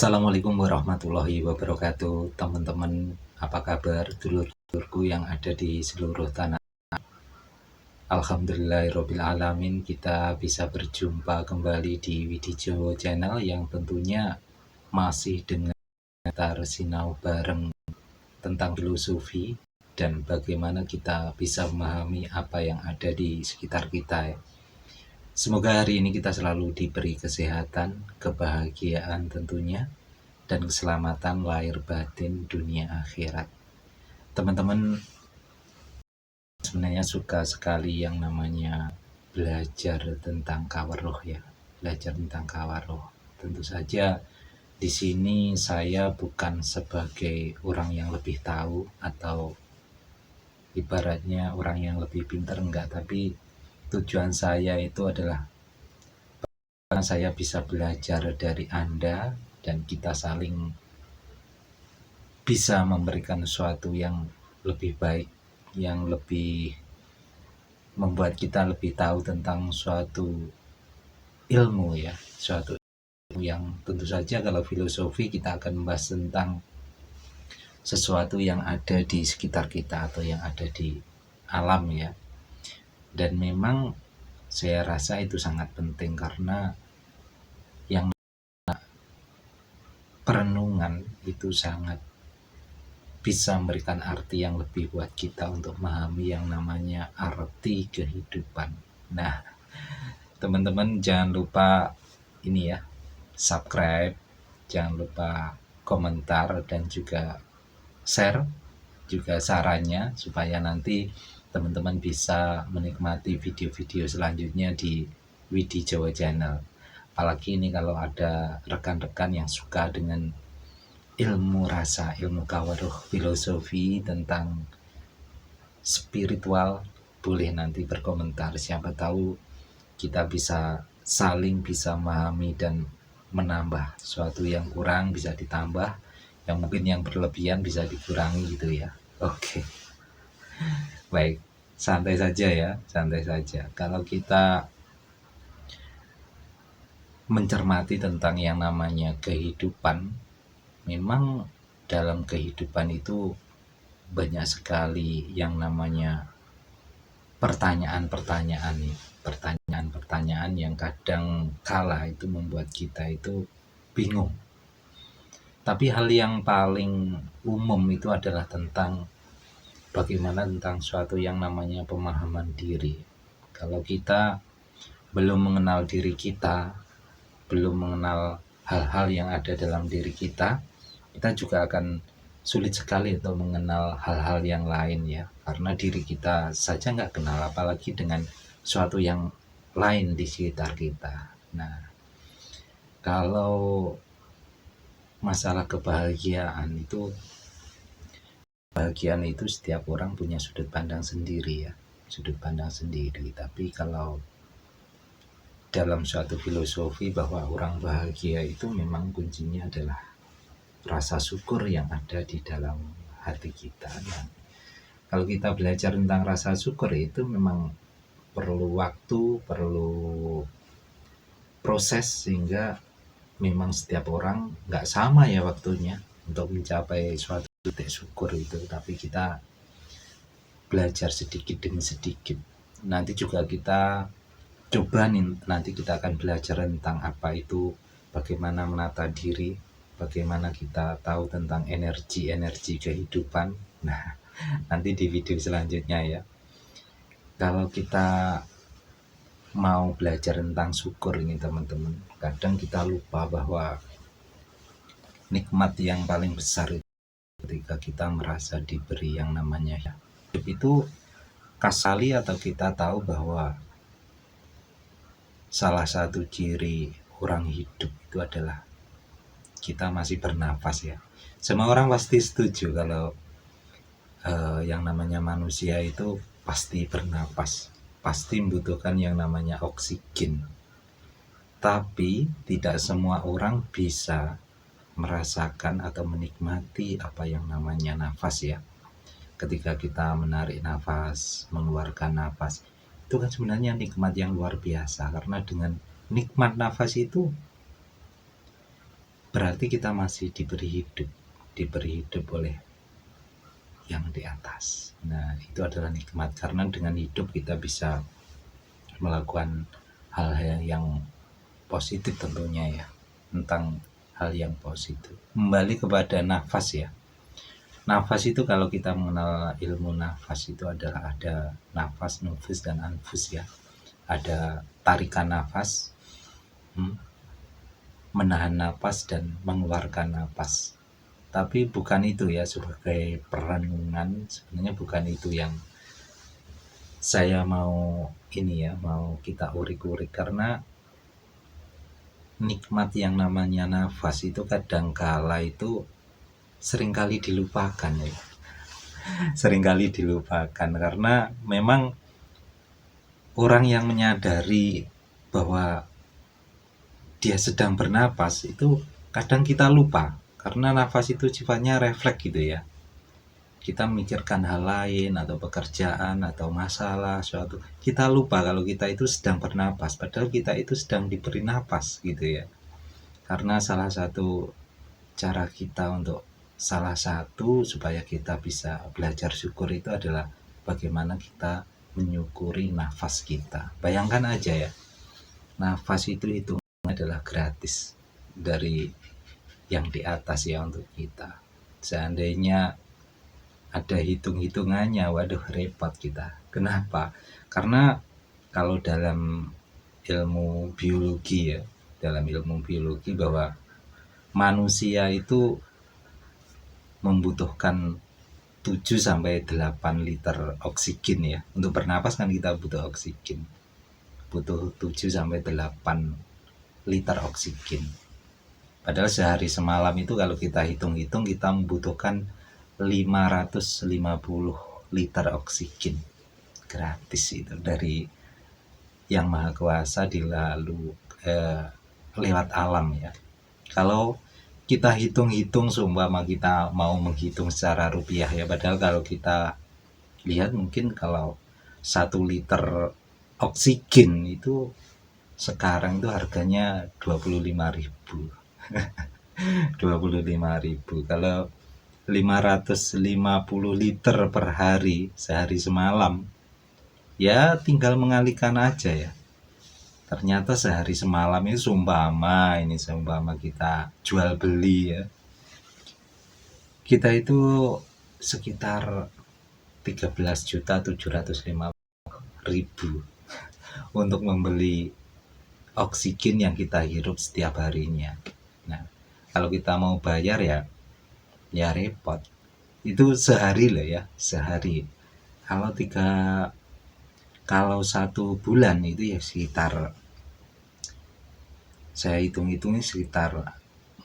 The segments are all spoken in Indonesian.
Assalamualaikum warahmatullahi wabarakatuh. Teman-teman, apa kabar dulur-dulurku yang ada di seluruh tanah? Alhamdulillahirrabbilalamin, kita bisa berjumpa kembali di Widijo Channel yang tentunya masih dengan sinau bareng tentang filosofi dan bagaimana kita bisa memahami apa yang ada di sekitar kita. Semoga hari ini kita selalu diberi kesehatan, kebahagiaan tentunya, dan keselamatan lahir batin dunia akhirat. Teman-teman sebenarnya suka sekali yang namanya belajar tentang kawaroh ya, belajar tentang kawaroh. Tentu saja di sini saya bukan sebagai orang yang lebih tahu atau ibaratnya orang yang lebih pintar, enggak, tapi tujuan saya itu adalah saya bisa belajar dari Anda dan kita saling bisa memberikan sesuatu yang lebih baik, yang lebih membuat kita lebih tahu tentang suatu ilmu ya, suatu ilmu yang tentu saja kalau filosofi kita akan membahas tentang sesuatu yang ada di sekitar kita atau yang ada di alam ya. Dan memang saya rasa itu sangat penting karena yang perenungan itu sangat bisa memberikan arti yang lebih buat kita untuk memahami yang namanya arti kehidupan. Nah, teman-teman jangan lupa ini ya, subscribe, jangan lupa komentar dan juga share juga sarannya supaya nanti teman-teman bisa menikmati video-video selanjutnya di Widi Jawa Channel. Apalagi ini kalau ada rekan-rekan yang suka dengan ilmu rasa, ilmu kawaruh, filosofi tentang spiritual, boleh nanti berkomentar. Siapa tahu kita bisa saling bisa memahami dan menambah sesuatu yang kurang bisa ditambah, yang mungkin yang berlebihan bisa dikurangi gitu ya. Oke. Baik, santai saja ya, santai saja. Kalau kita mencermati tentang yang namanya kehidupan, memang dalam kehidupan itu banyak sekali yang namanya pertanyaan-pertanyaan yang kadang kala itu membuat kita itu bingung. Tapi hal yang paling umum itu adalah tentang bagaimana tentang suatu yang namanya pemahaman diri. Kalau kita belum mengenal diri kita, belum mengenal hal-hal yang ada dalam diri kita, kita juga akan sulit sekali untuk mengenal hal-hal yang lain ya, karena diri kita saja nggak kenal, apalagi dengan suatu yang lain di sekitar kita. Nah, kalau masalah kebahagiaan itu setiap orang punya sudut pandang sendiri ya, sudut pandang sendiri. Tapi kalau dalam suatu filosofi bahwa orang bahagia itu memang kuncinya adalah rasa syukur yang ada di dalam hati kita. Nah, kalau kita belajar tentang rasa syukur itu memang perlu waktu, perlu proses, sehingga memang setiap orang nggak sama ya waktunya untuk mencapai suatu titik syukur itu. Tapi kita belajar sedikit demi sedikit. Nanti juga kita coba nih, nanti kita akan belajar tentang apa itu, bagaimana menata diri, bagaimana kita tahu tentang energi kehidupan. Nah, nanti di video selanjutnya ya. Kalau kita mau belajar tentang syukur ini teman-teman, kadang kita lupa bahwa nikmat yang paling besar itu ketika kita merasa diberi yang namanya hidup itu kasali, atau kita tahu bahwa salah satu ciri orang hidup itu adalah kita masih bernafas ya. Semua orang pasti setuju kalau yang namanya manusia itu pasti bernapas, pasti membutuhkan yang namanya oksigen. Tapi tidak semua orang bisa merasakan atau menikmati apa yang namanya nafas ya. Ketika kita menarik nafas, mengeluarkan nafas, itu kan sebenarnya nikmat yang luar biasa. Karena dengan nikmat nafas itu berarti kita masih diberi hidup oleh yang di atas. Nah, itu adalah nikmat karena dengan hidup kita bisa melakukan hal-hal yang positif tentunya ya, tentang hal yang positif. Kembali kepada nafas ya. Nafas itu kalau kita mengenal ilmu nafas itu adalah ada nafas, nufus, dan anfus ya. Ada tarikan nafas, menahan nafas, dan mengeluarkan nafas. Tapi bukan itu ya sebagai perenungan, sebenarnya bukan itu yang saya mau ini ya, mau kita urik-urik, karena nikmat yang namanya nafas itu kadangkala itu seringkali dilupakan ya. Seringkali dilupakan karena memang orang yang menyadari bahwa dia sedang bernapas itu kadang kita lupa, karena nafas itu sifatnya refleks gitu ya. Kita memikirkan hal lain atau pekerjaan atau masalah suatu, kita lupa kalau kita itu sedang bernapas, padahal kita itu sedang diberi napas gitu ya. Karena salah satu cara kita untuk supaya kita bisa belajar syukur itu adalah bagaimana kita menyukuri nafas kita. Bayangkan aja ya, nafas itu hitungannya adalah gratis dari yang di atas ya untuk kita. Seandainya ada hitung-hitungannya, waduh repot kita. Kenapa? Karena kalau dalam ilmu biologi ya, dalam ilmu biologi bahwa manusia itu membutuhkan 7 sampai 8 liter oksigen ya. Untuk bernapas kan kita butuh oksigen. Butuh 7 sampai 8 liter oksigen. Padahal sehari semalam itu kalau kita hitung-hitung kita membutuhkan 550 liter oksigen. Gratis itu dari Yang Maha Kuasa lewat alam ya. Kalau kita hitung-hitung, seumpama kita mau menghitung secara rupiah ya, padahal kalau kita lihat mungkin kalau 1 liter oksigen itu sekarang itu harganya 25.000. 25.000. Kalau 550 liter per hari sehari semalam, ya tinggal mengalihkan aja ya. Ternyata sehari semalam ini seumpama kita jual beli ya, kita itu sekitar 13.750.000 untuk membeli oksigen yang kita hirup setiap harinya. Nah, kalau kita mau bayar ya repot. Itu sehari loh ya, sehari. Kalau 1 bulan itu ya sekitar, saya hitung-hitungnya sekitar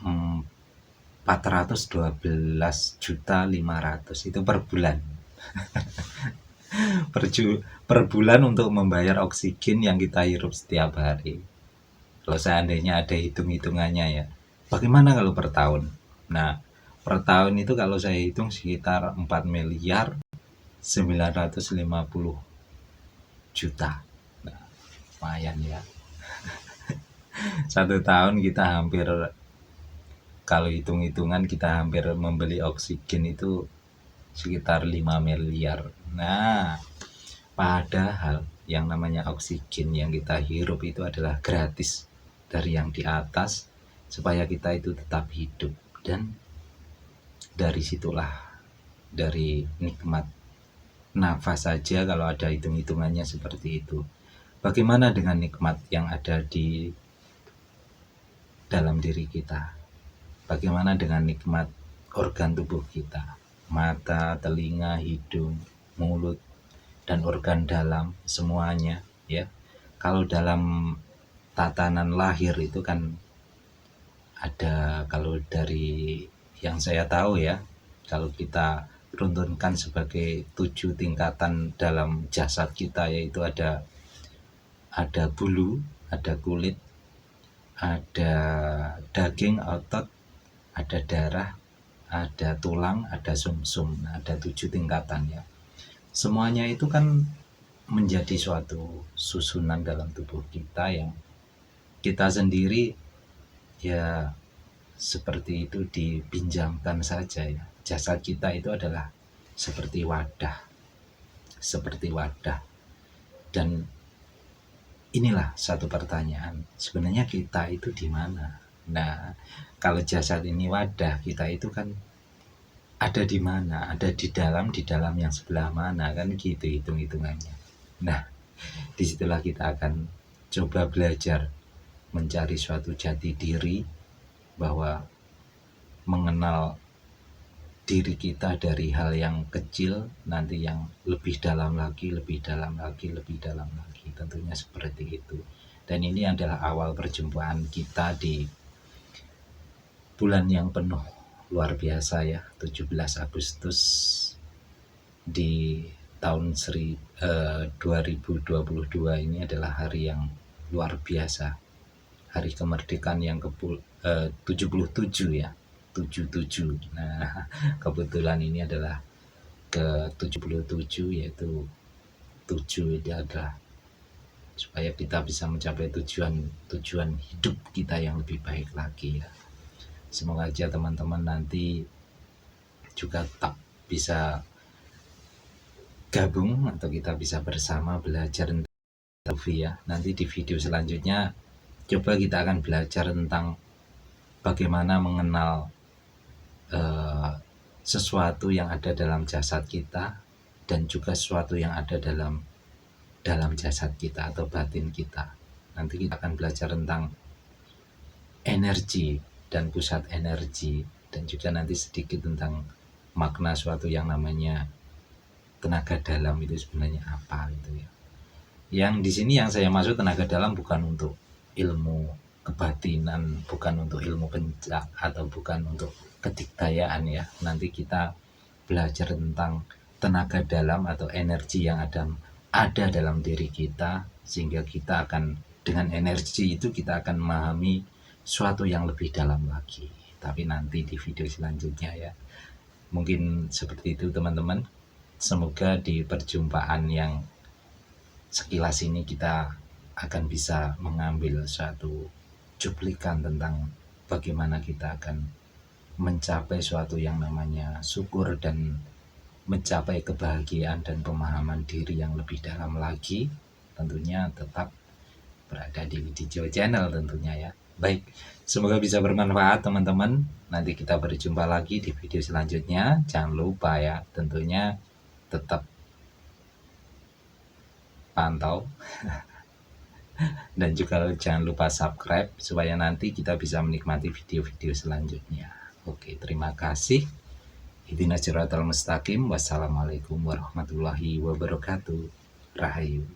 412.500.000 itu per bulan. per bulan untuk membayar oksigen yang kita hirup setiap hari. Kalau seandainya ada hitung-hitungannya ya. Bagaimana kalau per tahun? Nah, per tahun itu kalau saya hitung sekitar 4.950.000.000. Nah, lumayan ya. 1 tahun kita hampir, kalau hitung-hitungan kita hampir membeli oksigen itu sekitar 5 miliar. Nah, padahal yang namanya oksigen yang kita hirup itu adalah gratis dari yang di atas supaya kita itu tetap hidup. Dan dari situlah, dari nikmat nafas saja kalau ada hitung-hitungannya seperti itu. Bagaimana dengan nikmat yang ada di dalam diri kita? Bagaimana dengan nikmat organ tubuh kita? Mata, telinga, hidung, mulut, dan organ dalam semuanya ya. Kalau dalam tatanan lahir itu kan ada, kalau dari yang saya tahu ya, kalau kita runtunkan sebagai 7 tingkatan dalam jasad kita, yaitu ada bulu, ada kulit, ada daging, otot, ada darah, ada tulang, ada sumsum. Ada 7 tingkatan ya. Semuanya itu kan menjadi suatu susunan dalam tubuh kita yang kita sendiri ya seperti itu dipinjamkan saja ya. Jasad kita itu adalah seperti wadah. Dan inilah satu pertanyaan, sebenarnya kita itu di mana? Nah, kalau jasad ini wadah, kita itu kan ada di mana? Ada di dalam yang sebelah mana, kan gitu hitung-hitungannya. Nah, disitulah kita akan coba belajar mencari suatu jati diri, bahwa mengenal diri kita dari hal yang kecil, nanti yang lebih dalam lagi, lebih dalam lagi, lebih dalam lagi. Tentunya seperti itu. Dan ini adalah awal perjumpaan kita di bulan yang penuh luar biasa ya, 17 Agustus di tahun 2022 ini adalah hari yang luar biasa. Hari kemerdekaan yang 77 ya, 77. Nah, kebetulan ini adalah ke 77, yaitu 7 ini adalah supaya kita bisa mencapai tujuan hidup kita yang lebih baik lagi ya. Semoga aja teman-teman nanti juga tetap bisa gabung atau kita bisa bersama belajar tentang ya. Nanti di video selanjutnya coba kita akan belajar tentang bagaimana mengenal sesuatu yang ada dalam jasad kita, dan juga sesuatu yang ada dalam jasad kita atau batin kita. Nanti kita akan belajar tentang energi dan pusat energi, dan juga nanti sedikit tentang makna suatu yang namanya tenaga dalam itu sebenarnya apa gitu ya. Yang di sini yang saya maksud tenaga dalam bukan untuk ilmu kebatinan, bukan untuk ilmu pencak, atau bukan untuk kedikdayaan ya. Nanti kita belajar tentang tenaga dalam atau energi yang ada dalam diri kita, sehingga kita akan dengan energi itu kita akan memahami suatu yang lebih dalam lagi. Tapi nanti di video selanjutnya ya. Mungkin seperti itu teman-teman. Semoga di perjumpaan yang sekilas ini kita akan bisa mengambil suatu cuplikan tentang bagaimana kita akan mencapai suatu yang namanya syukur dan mencapai kebahagiaan dan pemahaman diri yang lebih dalam lagi. Tentunya tetap berada di Widijo Channel tentunya ya. Baik, semoga bisa bermanfaat teman-teman. Nanti kita berjumpa lagi di video selanjutnya. Jangan lupa ya, tentunya tetap pantau dan juga jangan lupa subscribe supaya nanti kita bisa menikmati video-video selanjutnya. Oke, terima kasih. Ihdinas siratal mustaqim. Wassalamualaikum warahmatullahi wabarakatuh. Rahayu.